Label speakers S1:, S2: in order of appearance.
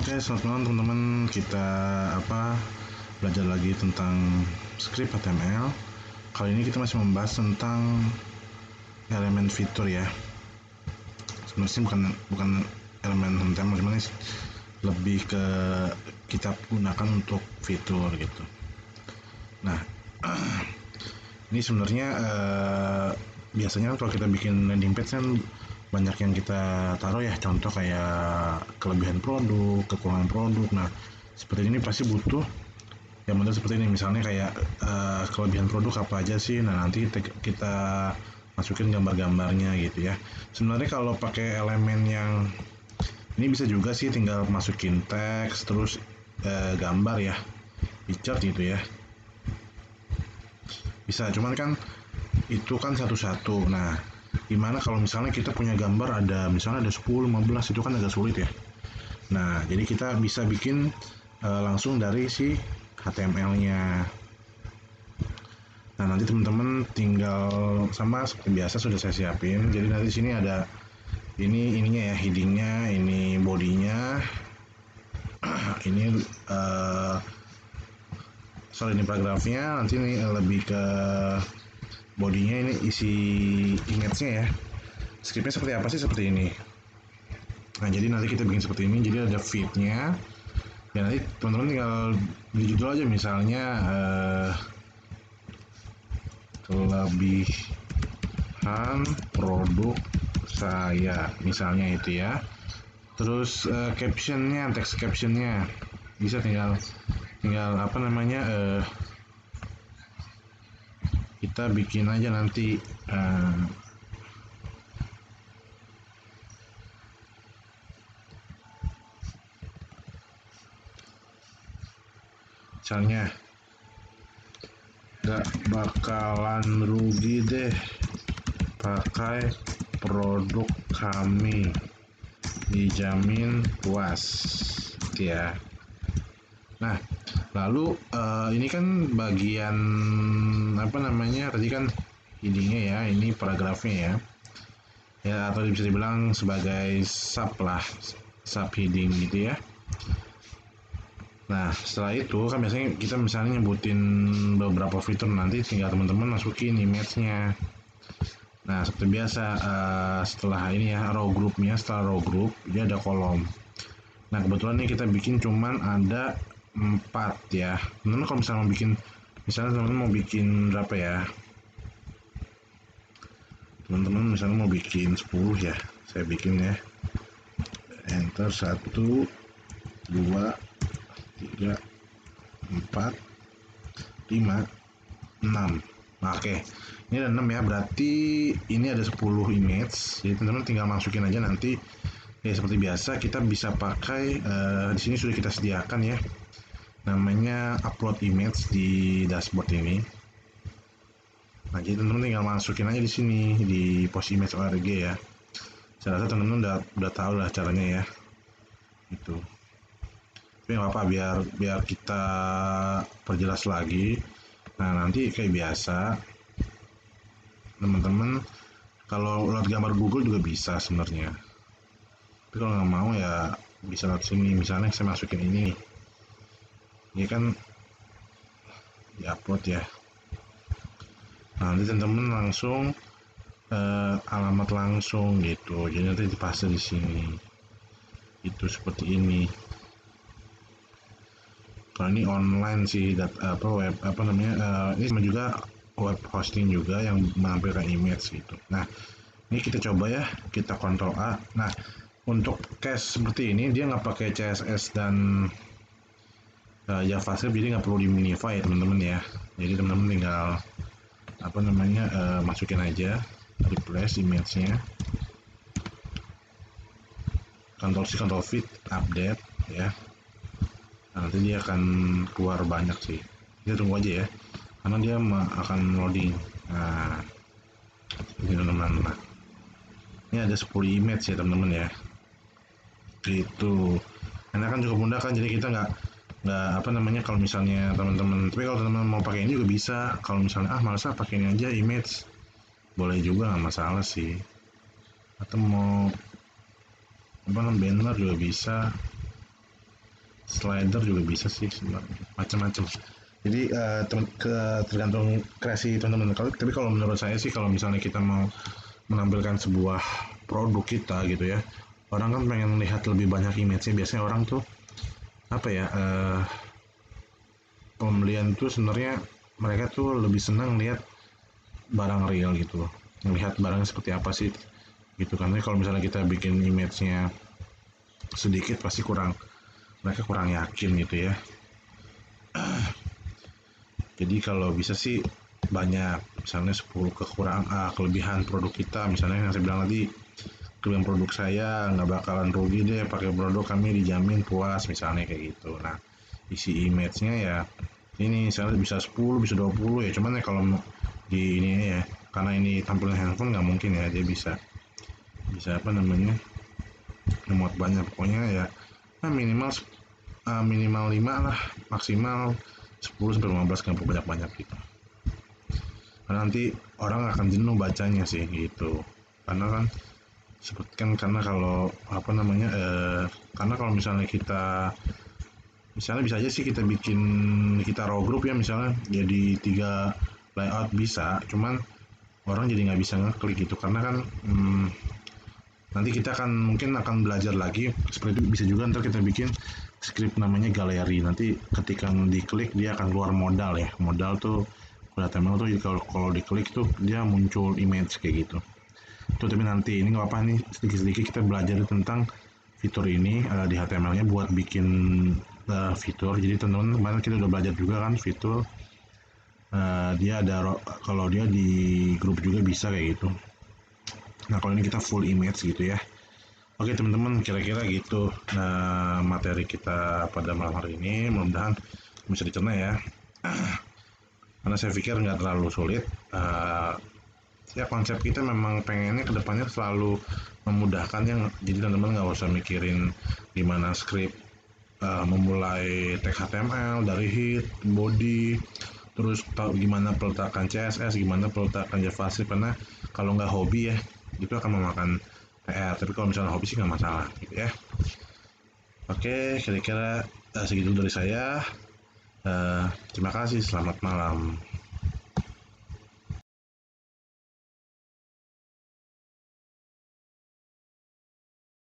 S1: Oke, selamat malam teman-teman. Kita belajar lagi tentang script HTML. Kali ini kita masih membahas tentang elemen fitur ya. Sebenarnya bukan elemen HTML, cuman ini lebih ke kita gunakan untuk fitur gitu. Nah, ini sebenarnya biasanya kalau kita bikin landing page kan banyak yang kita taruh ya, contoh kayak kelebihan produk, kekurangan produk. Nah, seperti ini pasti butuh yang benar seperti ini, misalnya kayak kelebihan produk apa aja sih. Nah, nanti kita masukin gambar-gambarnya gitu ya. Sebenarnya kalau pakai elemen yang ini bisa juga sih, tinggal masukin teks terus gambar ya, picture gitu ya, bisa. Cuman kan itu kan satu-satu. Nah, gimana kalau misalnya kita punya gambar misalnya ada 10, 15, itu kan agak sulit ya. Nah, jadi kita bisa bikin langsung dari si HTML-nya. Nah, nanti teman-teman tinggal sama seperti biasa sudah saya siapin. Jadi nanti di sini ada ininya ya, headingnya, ini bodinya, ini ini paragrafnya. Nanti ini lebih ke bodinya, ini isi image-nya ya. Scriptnya seperti apa sih? Seperti ini. Nah, jadi nanti kita bikin seperti ini. Jadi ada feed-nya. Ya, nanti teman-teman tinggal beli judul aja, misalnya kelebihan produk saya, misalnya itu ya. Terus captionnya, teks captionnya bisa tinggal kita bikin aja nanti misalnya gak bakalan rugi deh pakai produk kami, dijamin puas gitu ya. Nah, lalu ini kan bagian tadi kan headingnya ya, ini paragrafnya ya, atau bisa dibilang sebagai sub heading gitu ya. Nah, setelah itu kan biasanya kita misalnya nyebutin beberapa fitur, nanti tinggal teman-teman masukin image-nya. Nah, seperti biasa setelah ini ya, setelah row group dia ada kolom. Nah, kebetulan nih kita bikin cuman ada 4 ya. Teman-teman kalau misalnya mau bikin berapa ya? Teman-teman misalnya mau bikin 10 ya. Saya bikin ya. Enter 1 2 3 4 5 6. Oke. Ini ada 6 ya, berarti ini ada 10 image. Jadi teman-teman tinggal masukin aja nanti. Ya, seperti biasa kita bisa pakai di sini sudah kita sediakan ya, namanya upload image di dashboard ini. Nah, jadi teman-teman tinggal masukin aja di sini di postimage.org ya. Saya rasa teman-teman udah tahu lah caranya ya. Itu. Tapi nggak apa, biar kita perjelas lagi. Nah, nanti kayak biasa teman-teman kalau lihat gambar Google juga bisa sebenarnya. Tapi kalau nggak mau ya bisa lewat sini. Misalnya saya masukin ini kan diupload ya. Nah, nanti teman-teman langsung alamat langsung gitu. Jadi nanti dipaste di sini. Itu seperti ini. Kalau ini online sih, web ini sama juga web hosting juga yang menampilkan image gitu. Nah, ini kita coba ya, kita Ctrl A. Nah, untuk case seperti ini dia nggak pakai CSS dan JavaScript, jadi nggak perlu di minify ya teman-teman ya. Jadi teman-teman tinggal masukin aja, replace image-nya, Ctrl C Ctrl V, update ya. Nah, nanti dia akan keluar banyak sih. Kita tunggu aja ya, karena dia akan loading. Nah, ini teman-teman. Nah, ini ada 10 image ya teman-teman ya. Gitu. Karena kan cukup mudah kan, jadi kita nggak kalau misalnya teman-teman. Tapi kalau teman-teman mau pakai ini juga bisa. Kalau misalnya malas pakai ini aja image, boleh juga, nggak masalah sih. Atau mau banner juga bisa. slider juga bisa sih sebenarnya, macam-macam. Jadi tergantung kreasi teman-teman. Tapi kalau menurut saya sih, kalau misalnya kita mau menampilkan sebuah produk kita gitu ya, orang kan pengen lihat lebih banyak image-nya. Biasanya orang tuh apa ya, pembelian tuh sebenarnya mereka tuh lebih senang lihat barang real gitu, melihat barangnya seperti apa sih gitu kan. Kalau misalnya kita bikin image-nya sedikit, pasti mereka kurang yakin gitu ya. Jadi kalau bisa sih banyak, misalnya 10 kelebihan produk kita, misalnya yang saya bilang tadi, kelebihan produk saya nggak bakalan rugi deh pakai produk kami, dijamin puas, misalnya kayak gitu. Nah, isi image-nya ya ini misalnya bisa 10 bisa 20 ya, cuman ya kalau di ini ya, karena ini tampilan handphone nggak mungkin ya dia bisa bisa apa namanya, memuat banyak. Pokoknya ya, minimal minimal 5 lah, maksimal 10 sampai 15, nggak perlu banyak-banyak gitu. Karena nanti orang akan jenuh bacanya sih gitu. Karena kan seperti kan, karena kalau apa namanya, karena kalau misalnya bisa aja sih kita raw group ya, misalnya jadi 3 layout bisa, cuman orang jadi nggak bisa ngeklik gitu, karena kan nanti kita mungkin akan belajar lagi seperti itu. Bisa juga ntar kita bikin script namanya galeri, nanti ketika diklik dia akan keluar modal ya, modal tuh HTML tuh, kalau diklik tuh dia muncul image kayak gitu. Itu tapi nanti ini nggak apa nih, sedikit-sedikit kita belajar tentang fitur ini di HTML-nya buat bikin fitur. Jadi teman-teman, kemarin kita udah belajar juga kan fitur, dia ada kalau dia di grup juga bisa kayak gitu. Nah kalau ini kita full image gitu ya. Oke teman-teman, kira-kira gitu materi kita pada malam hari ini, mudah-mudahan bisa dicerna ya. Karena saya pikir nggak terlalu sulit. Ya konsep kita memang pengennya kedepannya selalu memudahkan yang, jadi teman-teman nggak usah mikirin gimana script, memulai tag HTML dari head, body, terus tahu gimana peletakan CSS, gimana peletakan JavaScript, karena kalau nggak hobi ya itu akan memakan PR. Tapi kalau misalnya hobi sih nggak masalah gitu ya. Oke, kira-kira segitu dari saya. Terima kasih, selamat malam.